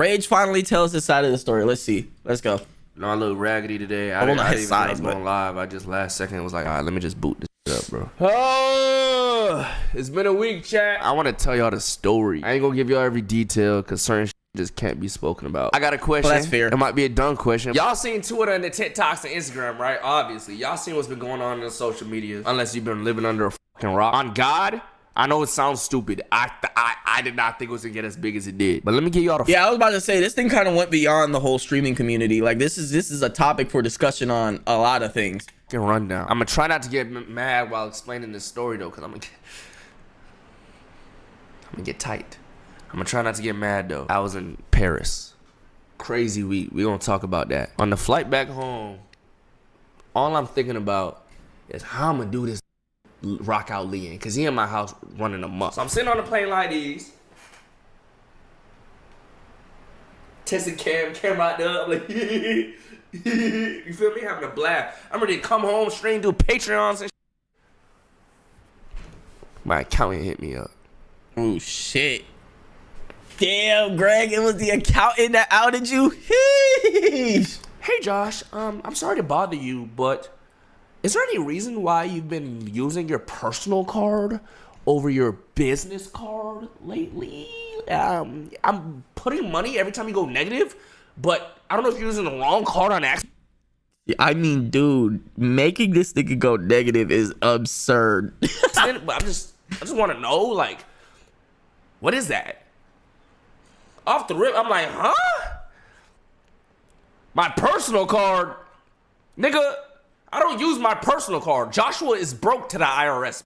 Rage finally tells his side of the story. Let's see. Let's go. No, I look raggedy today. I didn't even know I was going live. I just last second was like, all right, let me just boot this up, bro. Oh, it's been a week, chat. I want to tell y'all the story. I ain't gonna give y'all every detail because certain shit just can't be spoken about. I got a question. Well, that's fair. It might be a dumb question. Y'all seen Twitter and the TikToks and Instagram, right? Obviously. Y'all seen what's been going on in the social media. Unless you've been living under a fucking rock. On God, I know it sounds stupid. I did not think it was gonna get as big as it did. But let me give y'all the I was about to say this thing kind of went beyond the whole streaming community. Like this is a topic for discussion on a lot of things. rundown. I'm gonna try not to get mad while explaining this story though, because I'm gonna get tight. I'm gonna try not to get mad though. I was in Paris. Crazy week. We gonna talk about that. On the flight back home, all I'm thinking about is how I'm gonna do this rock out Leon, because he in my house running amok. So I'm sitting on the plane like these. Testing camera out there. I'm like, you feel me? Having a blast. I'm ready to come home, stream, do Patreons and shit. My accountant hit me up. Oh, shit. Damn, Greg, it was the accountant that outed you? Hey, Josh, I'm sorry to bother you, but is there any reason why you've been using your personal card over your business card lately? I'm putting money every time you go negative, but I don't know if you're using the wrong card on accident. I mean, dude, making this nigga go negative is absurd. But I just want to know, like, what is that? Off the rip, I'm like, huh? My personal card? Nigga, I don't use my personal card. Joshua is broke to the IRS.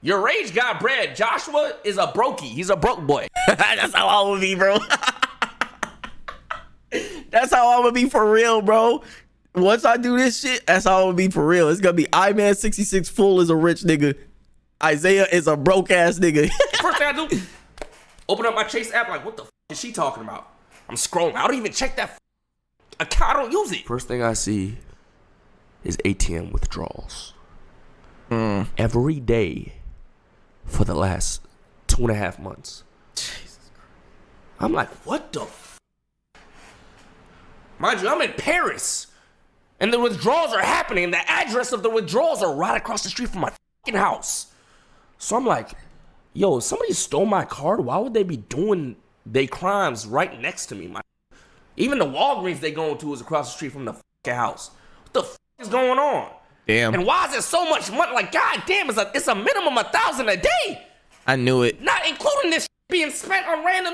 Your Rage got bread. Joshua is a brokey. He's a broke boy. That's how I would be, bro. That's how I would be for real, bro. Once I do this shit, that's how I would be for real. It's gonna be iMan66 full is a rich nigga. Isaiah is a broke ass nigga. First thing I do, open up my Chase app like, what the f is she talking about? I'm scrolling. I don't even check that account. I don't use it. First thing I see is ATM withdrawals. Every day for the last 2.5 months. Jesus Christ. I'm like, what the f? Mind you, I'm in Paris. And the withdrawals are happening. The address of the withdrawals are right across the street from my fucking house. So I'm like, yo, somebody stole my card. Why would they be doing their crimes right next to me? Even the Walgreens they going to is across the street from the fucking house. What the f is going on? Damn. And why is it so much money? Like, god damn, it's a minimum of $1,000 a day. I knew it. Not including this being spent on random.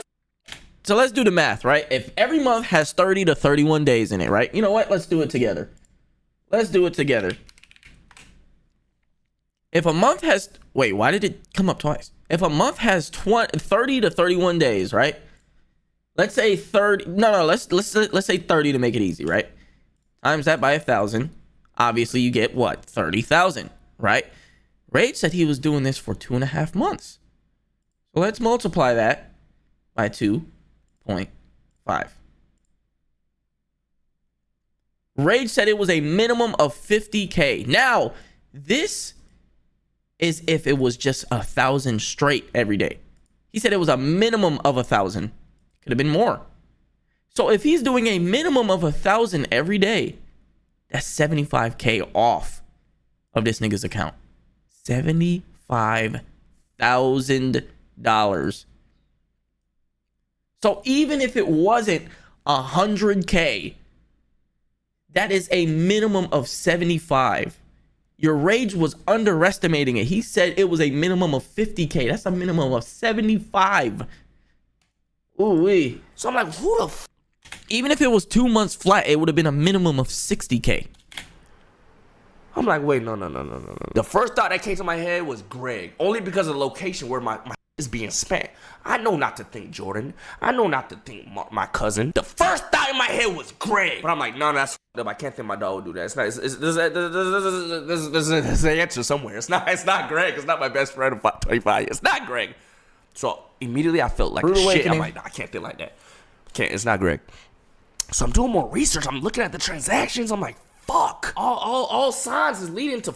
So let's do the math, right? If every month has 30 to 31 days in it, right? You know what? Let's do it together. Let's do it together. If a month has... Wait, why did it come up twice? If a month has 30 to 31 days, right? Let's say 30... No, let's say 30 to make it easy, right? Times that by 1,000. Obviously, you get what? 30,000, right? Rage said he was doing this for 2.5 months. So let's multiply that by 2.5. Rage said it was a minimum of 50K. Now, this is if it was just 1,000 straight every day. He said it was a minimum of 1,000. Could have been more. So if he's doing a minimum of 1,000 every day, that's 75K off of this nigga's account. $75,000. So even if it wasn't 100K, that is a minimum of 75. Your Rage was underestimating it. He said it was a minimum of 50K. That's a minimum of 75. Ooh-wee. So I'm like, who the f? Even if it was 2 months flat, it would have been a minimum of 60K. I'm like, wait, no. The first thought that came to my head was Greg. Only because of the location where my is being spent. I know not to think Jordan. I know not to think my cousin. The first thought in my head was Greg. But I'm like, no, that's f***ed up. I can't think my dog would do that. It's not. There's an answer somewhere. It's not Greg. It's not my best friend of 25 years. It's not Greg. So immediately I felt like shit. I'm like, nah, I can't think like that. It's not Greg. So I'm doing more research. I'm looking at the transactions. I'm like, fuck. All signs is leading to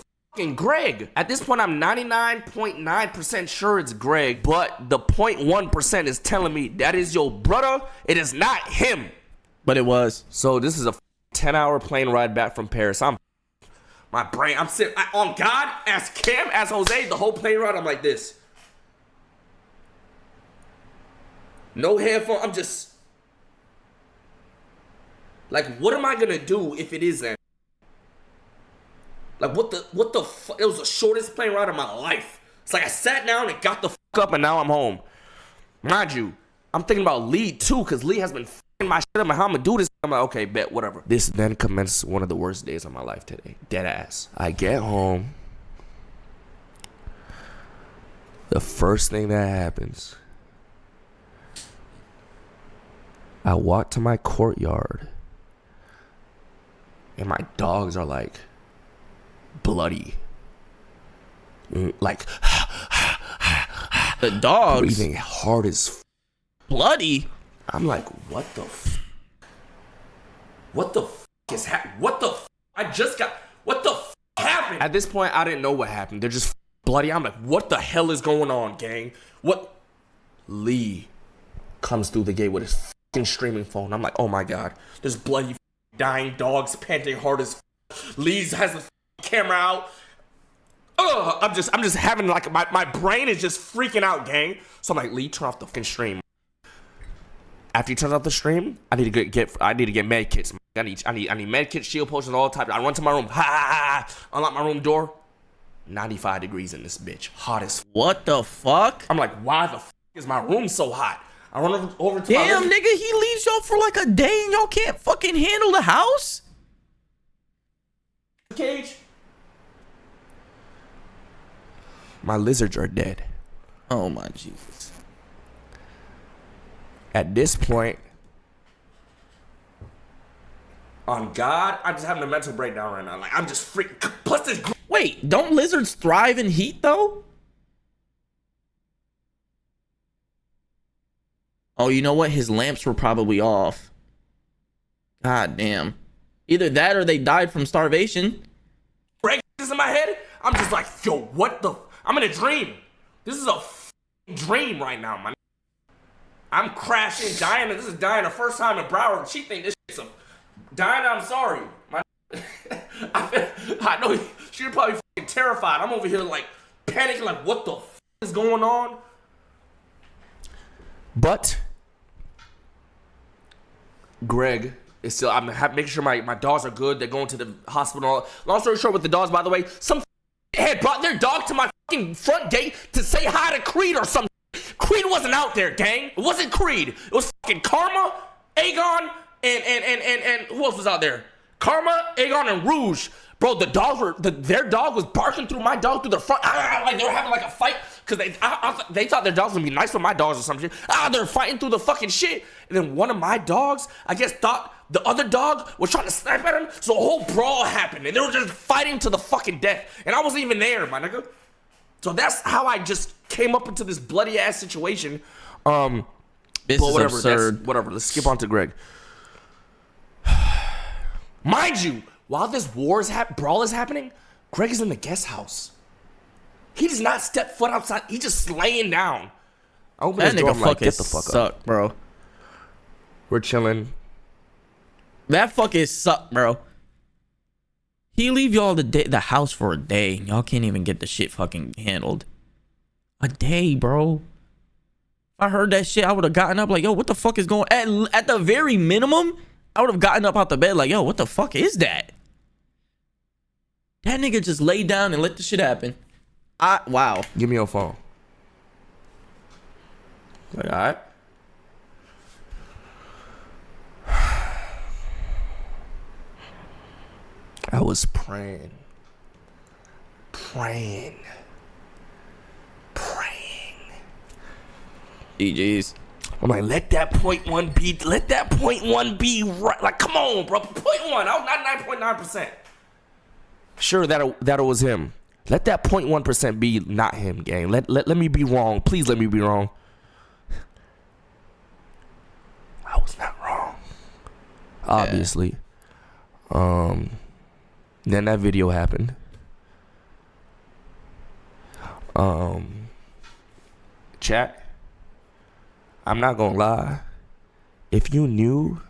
Greg. At this point, I'm 99.9% sure it's Greg, but the 0.1% is telling me that is your brother. It is not him. But it was. So this is a 10-hour plane ride back from Paris. I'm sitting on God, as Cam, as Jose, the whole plane ride, I'm like this. No headphone. I'm just like, what am I gonna do if it is that? Like, what the fuck? It was the shortest plane ride of my life. It's like I sat down and got the fuck up and now I'm home. Mind you, I'm thinking about Lee too, because Lee has been fucking my shit up and how I'm gonna do this. I'm like, okay, bet, whatever. This then commenced one of the worst days of my life today. Dead ass. I get home. The first thing that happens, I walk to my courtyard and my dogs are like bloody. Like the dogs breathing hard as bloody. I'm like, what the is happening? What the I just got, what the happened? At this point, I didn't know what happened. They're just bloody. I'm like, what the hell is going on, gang? What? Lee comes through the gate with his streaming phone. I'm like, oh my God, there's bloody dying dogs panting hard as Lee's has the camera out. I'm just having like my brain is just freaking out, gang. So I'm like, Lee, turn off the fucking stream. After he turns off the stream, I need to get med kits. I need med kits, shield potions, all types. I run to my room, unlock my room door. 95 degrees in this bitch, hot as. What the fuck? I'm like, why the fuck is my room so hot? I run over to damn, my room. nigga, he leaves y'all for like a day and y'all can't fucking handle the house? Cage. My lizards are dead. Oh my Jesus. At this point, on God, I'm just having a mental breakdown right now. Like, I'm just freaking. Plus this. Wait, don't lizards thrive in heat though? Oh, you know what? His lamps were probably off. God damn. Either that or they died from starvation. Break this in my head. I'm just like, yo, what the? I'm in a dream. This is a dream right now, man. I'm crashing. Diana, this is Diana, first time in Broward. She think this shit's a. Diana, I'm sorry. I know she's probably fucking terrified. I'm over here like panicking, like what the is going on? But Greg is still. I'm making sure my dogs are good. They're going to the hospital. Long story short, with the dogs, by the way, some had brought their dog to my fucking front gate to say hi to Creed or something. Creed wasn't out there, gang. It wasn't Creed. It was fucking Karma, Aegon, and who else was out there? Karma, Aegon, and Rouge. Bro, the dogs were their dog was barking through my dog through the front. Like they were having like a fight because they thought their dogs would be nice with my dogs or some shit. They're fighting through the fucking shit. And then one of my dogs, I guess, thought the other dog was trying to snipe at him. So a whole brawl happened, and they were just fighting to the fucking death. And I wasn't even there, my nigga. So that's how I just came up into this bloody ass situation. This is absurd. Whatever. Let's skip on to Greg. Mind you, while this brawl is happening, Greg is in the guest house. He does not step foot outside. He's just laying down. I open That his door, nigga I'm like, fucking get the fuck suck, up. bro. We're chilling. That fucking suck, bro. He leave y'all the house for a day. Y'all can't even get the shit fucking handled. A day, bro. If I heard that shit, I would have gotten up like, yo, what the fuck is going on? At the very minimum, I would have gotten up out the bed like, yo, what the fuck is that? That nigga just laid down and let the shit happen. Wow. Give me your phone. Like, all right. I was praying. GG's. I'm like, let that 0.1 be right. Like, come on, bro. 0.1. I was not 9.9%. Sure, that was him. Let that 0.1% be not him, gang. Let me be wrong. Please let me be wrong. I was not wrong. Obviously. Then that video happened. Chat. I'm not gonna lie. If you knew,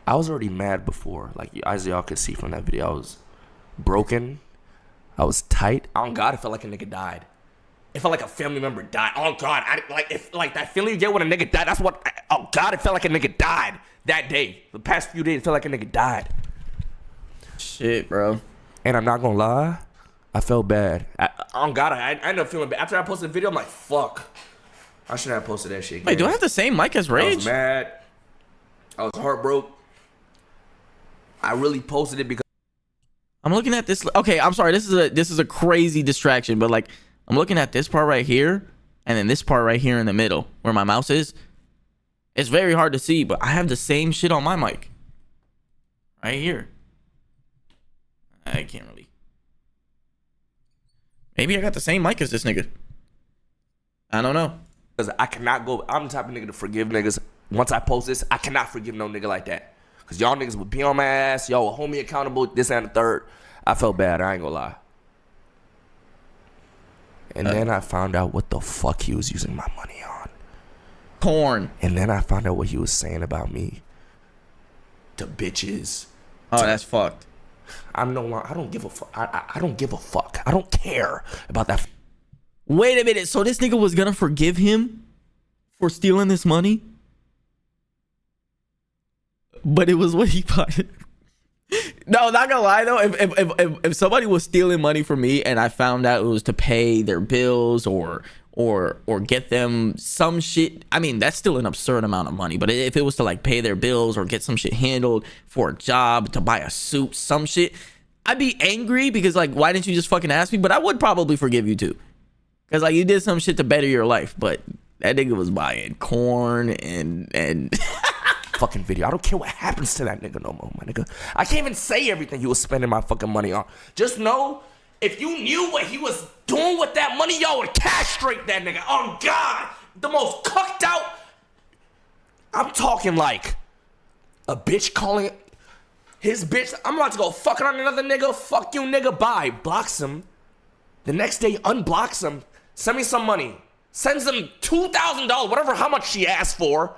I was already mad before. Like, as y'all could see from that video, I was broken. I was tight. On God, it felt like a nigga died. It felt like a family member died. Oh God, like that feeling you get when a nigga died. That's what. Oh God, it felt like a nigga died that day. The past few days, it felt like a nigga died. Shit, bro. And I'm not gonna lie, I felt bad. On God, I ended up feeling bad. After I posted the video, I'm like, fuck. I shouldn't have posted that shit again. Wait, do I have the same mic as Rage? I was mad. I was heartbroken. I really posted it because I'm looking at this. Okay, I'm sorry. This is a crazy distraction, but like I'm looking at this part right here, and then this part right here in the middle where my mouse is. It's very hard to see, but I have the same shit on my mic. Right here. I can't really. Maybe I got the same mic as this nigga. I don't know. Because I cannot go. I'm the type of nigga to forgive niggas. Once I post this, I cannot forgive no nigga like that. Because y'all niggas would be on my ass. Y'all would hold me accountable. This and the third. I felt bad. I ain't gonna lie. And then I found out what the fuck he was using my money on. Porn. And then I found out what he was saying about me. To bitches. Oh, that's fucked. I don't give a fuck. I don't give a fuck. I don't care about that. Wait a minute. So this nigga was gonna forgive him for stealing this money? But it was what he bought. No, not gonna lie though. If somebody was stealing money from me and I found out it was to pay their bills or get them some shit, I mean that's still an absurd amount of money. But if it was to like pay their bills or get some shit handled for a job, to buy a suit, some shit, I'd be angry because like why didn't you just fucking ask me? But I would probably forgive you too, because like you did some shit to better your life. But that nigga was buying corn and fucking video. I don't care what happens to that nigga no more, my nigga. I can't even say everything he was spending my fucking money on. Just know, if you knew what he was doing with that money, y'all would castrate that nigga. Oh God, the most cucked out. I'm talking like a bitch calling his bitch. I'm about to go fucking on another nigga. Fuck you, nigga. Bye. Blocks him. The next day, unblocks him. Send me some money. Sends him $2,000, whatever, how much she asked for.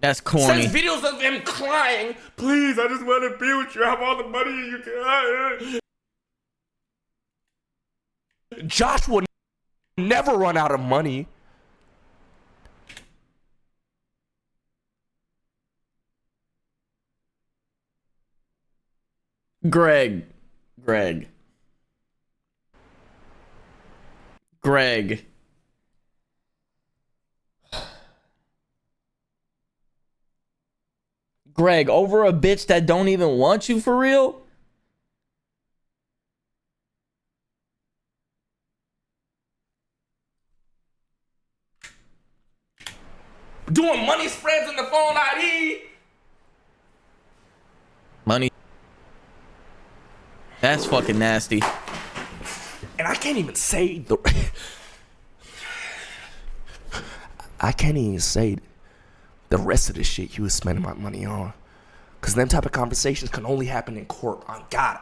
That's corny. Sends videos of him crying. Please, I just want to be with you. I have all the money you can. Josh will never run out of money. Greg. Greg, over a bitch that don't even want you for real? Doing money spreads in the phone ID. Money. That's fucking nasty. And I can't even say the... I can't even say the rest of the shit he was spending my money on. Because them type of conversations can only happen in court. Oh God,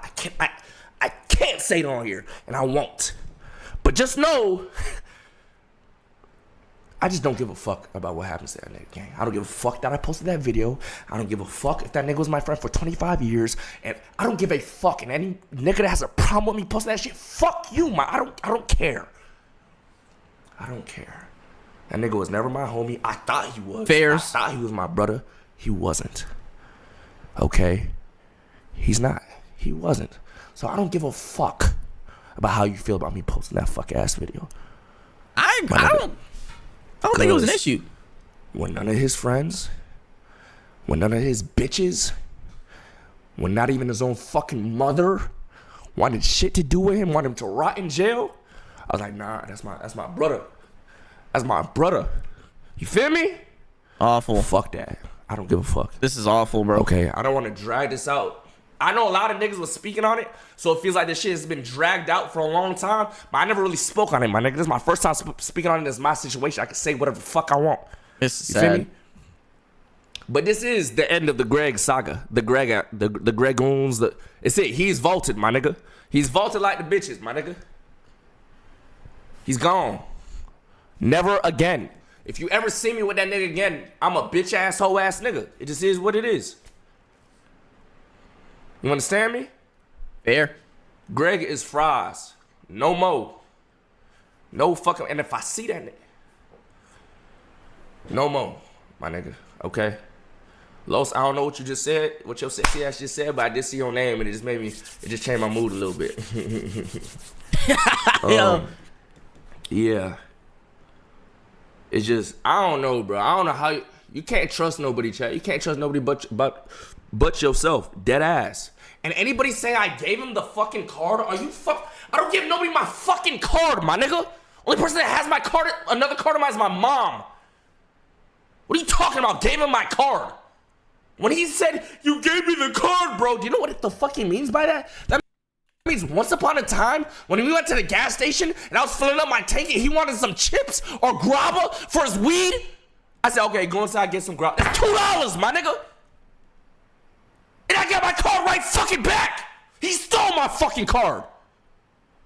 I can't say it on here. And I won't. But just know... I just don't give a fuck about what happens to that nigga, gang. I don't give a fuck that I posted that video. I don't give a fuck if that nigga was my friend for 25 years. And I don't give a fuck. And any nigga that has a problem with me posting that shit, fuck you, man. I don't care. I don't care. That nigga was never my homie. I thought he was. Fairs. I thought he was my brother. He wasn't. Okay? He's not. He wasn't. So I don't give a fuck about how you feel about me posting that fuck ass video. I don't think it was an issue. When none of his friends, when none of his bitches, when not even his own fucking mother wanted shit to do with him, wanted him to rot in jail, I was like, nah, that's my brother. That's my brother. You feel me? Awful. Fuck that. I don't give a fuck. This is awful, bro. Okay, I don't want to drag this out. I know a lot of niggas was speaking on it, so it feels like this shit has been dragged out for a long time, but I never really spoke on it, my nigga. This is my first time speaking on it. This is my situation. I can say whatever the fuck I want. It's You sad. feel me? But this is the end of the Greg saga. The Gregoons. It's it. He's vaulted, my nigga. He's vaulted like the bitches, my nigga. He's gone. Never again. If you ever see me with that nigga again, I'm a bitch ass, hoe ass nigga. It just is what it is. You understand me? Fair. Greg is fries. No more. No fucking. And if I see that nigga, no more, my nigga. Okay? Los, I don't know what you just said, what your sexy ass just said, but I did see your name and it just made me, it just changed my mood a little bit. Yeah. It's just, I don't know, bro. I don't know how you can't trust nobody, chat. You can't trust nobody but yourself. Dead ass. And anybody say I gave him the fucking card, are you I don't give nobody my fucking card, my nigga. Only person that has my card, another card of mine is my mom. What are you talking about? Gave him my card. When he said, you gave me the card, bro, do you know what the fuck he means by that? That means once upon a time, when we went to the gas station and I was filling up my tank and he wanted some chips or grabba for his weed, I said, okay, go inside, get some grabba. That's $2, my nigga. And I got my card right fucking back. He stole my fucking card.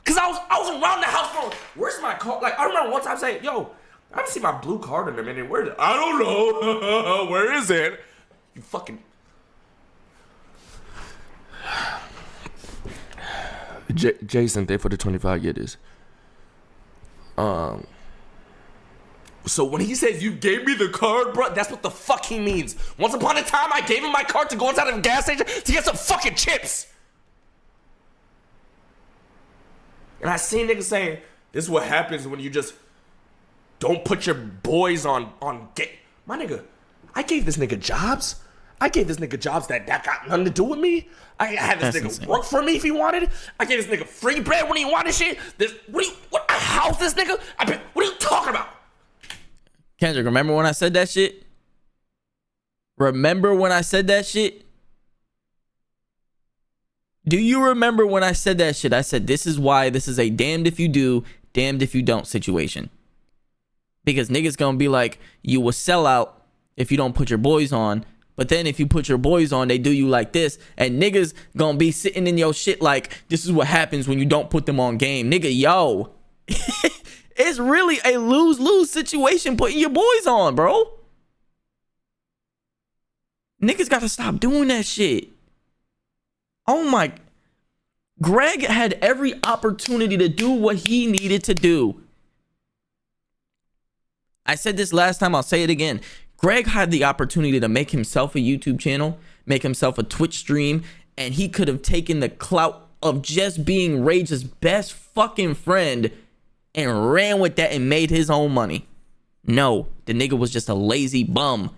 Cause I was around the house going, where's my card? Like, I remember one time saying, yo, I haven't seen my blue card in a minute. Where is it? I don't know. Where is it? You fucking... Jason, thank for the 25. Get this. So when he says you gave me the card, bro, that's what the fuck he means. Once upon a time, I gave him my card to go inside of a gas station to get some fucking chips. And I seen niggas saying, this is what happens when you just don't put your boys on gay. My nigga, I gave this nigga jobs. I gave this nigga jobs that got nothing to do with me. I had this nigga work for me if he wanted. I gave this nigga free bread when he wanted shit. I house this nigga? What are you talking about? Kendrick, remember when I said that shit? Remember when I said that shit? Do you remember when I said that shit? I said, this is why this is a damned if you do, damned if you don't situation. Because niggas gonna be like, you will sell out if you don't put your boys on. But then if you put your boys on, they do you like this. And niggas gonna be sitting in your shit like, this is what happens when you don't put them on game. Nigga, yo. It's really a lose-lose situation putting your boys on, bro. Niggas gotta stop doing that shit. Oh my. Greg had every opportunity to do what he needed to do. I said this last time, I'll say it again. Greg had the opportunity to make himself a YouTube channel, make himself a Twitch stream, and he could have taken the clout of just being Rage's best fucking friend and ran with that and made his own money. No, the nigga was just a lazy bum.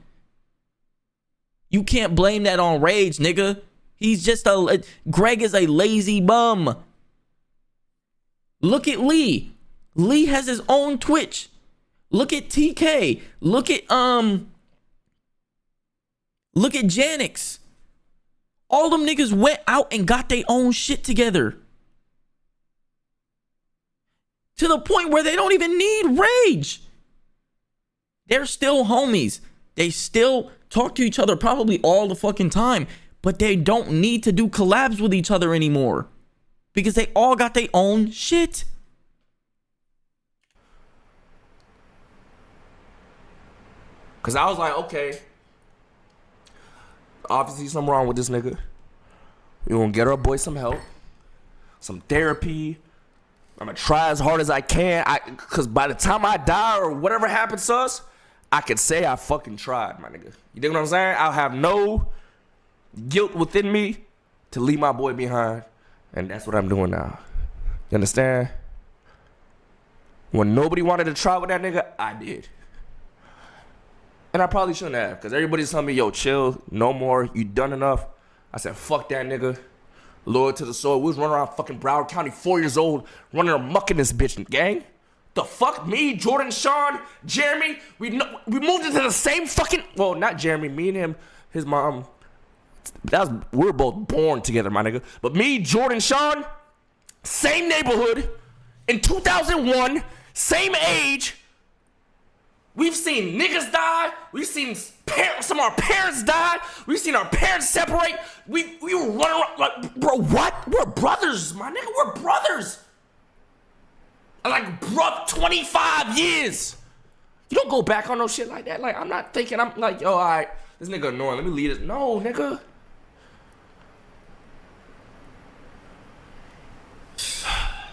You can't blame that on Rage, nigga. He's just Greg is a lazy bum. Look at Lee. Lee has his own Twitch. Look at TK. Look at Janix. All them niggas went out and got their own shit together. To the point where they don't even need Rage. They're still homies. They still talk to each other probably all the fucking time. But they don't need to do collabs with each other anymore. Because they all got their own shit. Because I was like, okay. Obviously something wrong with this nigga. We gonna get our boy some help. Some therapy. I'm gonna try as hard as I can. Because by the time I die or whatever happens to us, I can say I fucking tried, my nigga. You dig what I'm saying? I'll have no guilt within me to leave my boy behind. And that's what I'm doing now. You understand? When nobody wanted to try with that nigga, I did. And I probably shouldn't have. Because everybody's telling me, yo, chill. No more. You done enough. I said, fuck that nigga. Loyal to the soul. We was running around fucking Broward County, 4 years old, running amok in this bitch, gang. The fuck? Me, Jordan, Sean, Jeremy. We moved into the same fucking... Well, not Jeremy. Me and him, his mom... we were both born together, my nigga. But me, Jordan, Sean, same neighborhood, in 2001, same age. We've seen niggas die. We've seen some of our parents die. We've seen our parents separate. We were running around like, bro, what? We're brothers, my nigga. We're brothers. Like, bro, 25 years. You don't go back on no shit like that. Like, I'm not thinking, I'm like, yo, all right, this nigga annoying. Let me leave this. No, nigga.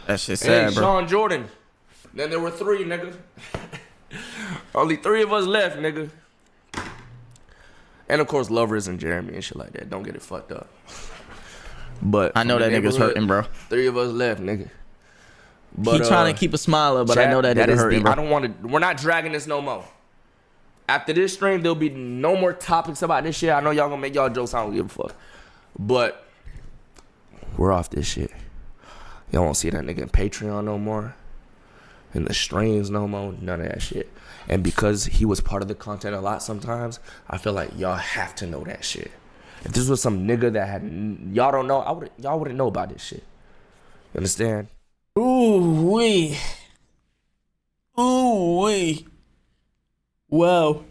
That shit sad, Hey, bro. Sean Jordan. Then there were 3, nigga. Only 3 of us left, nigga. And of course, Lovers and Jeremy and shit like that. Don't get it fucked up. But I know that nigga's hurting, bro. 3 of us left, nigga. But, he trying to keep a smile up, but I know that nigga hurting, bro. I don't want to. We're not dragging this no more. After this stream, there'll be no more topics about this shit. I know y'all gonna make y'all jokes. I don't give a fuck. But we're off this shit. Y'all won't see that nigga in Patreon no more. In the streams no more. None of that shit. And because he was part of the content a lot sometimes, I feel like y'all have to know that shit. If this was some nigga that had y'all don't know, y'all wouldn't know about this shit. You understand? Ooh wee. Ooh wee. Wow.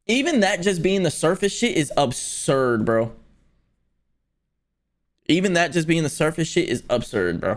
Even that just being the surface shit is absurd, bro. Even that just being the surface shit is absurd, bro.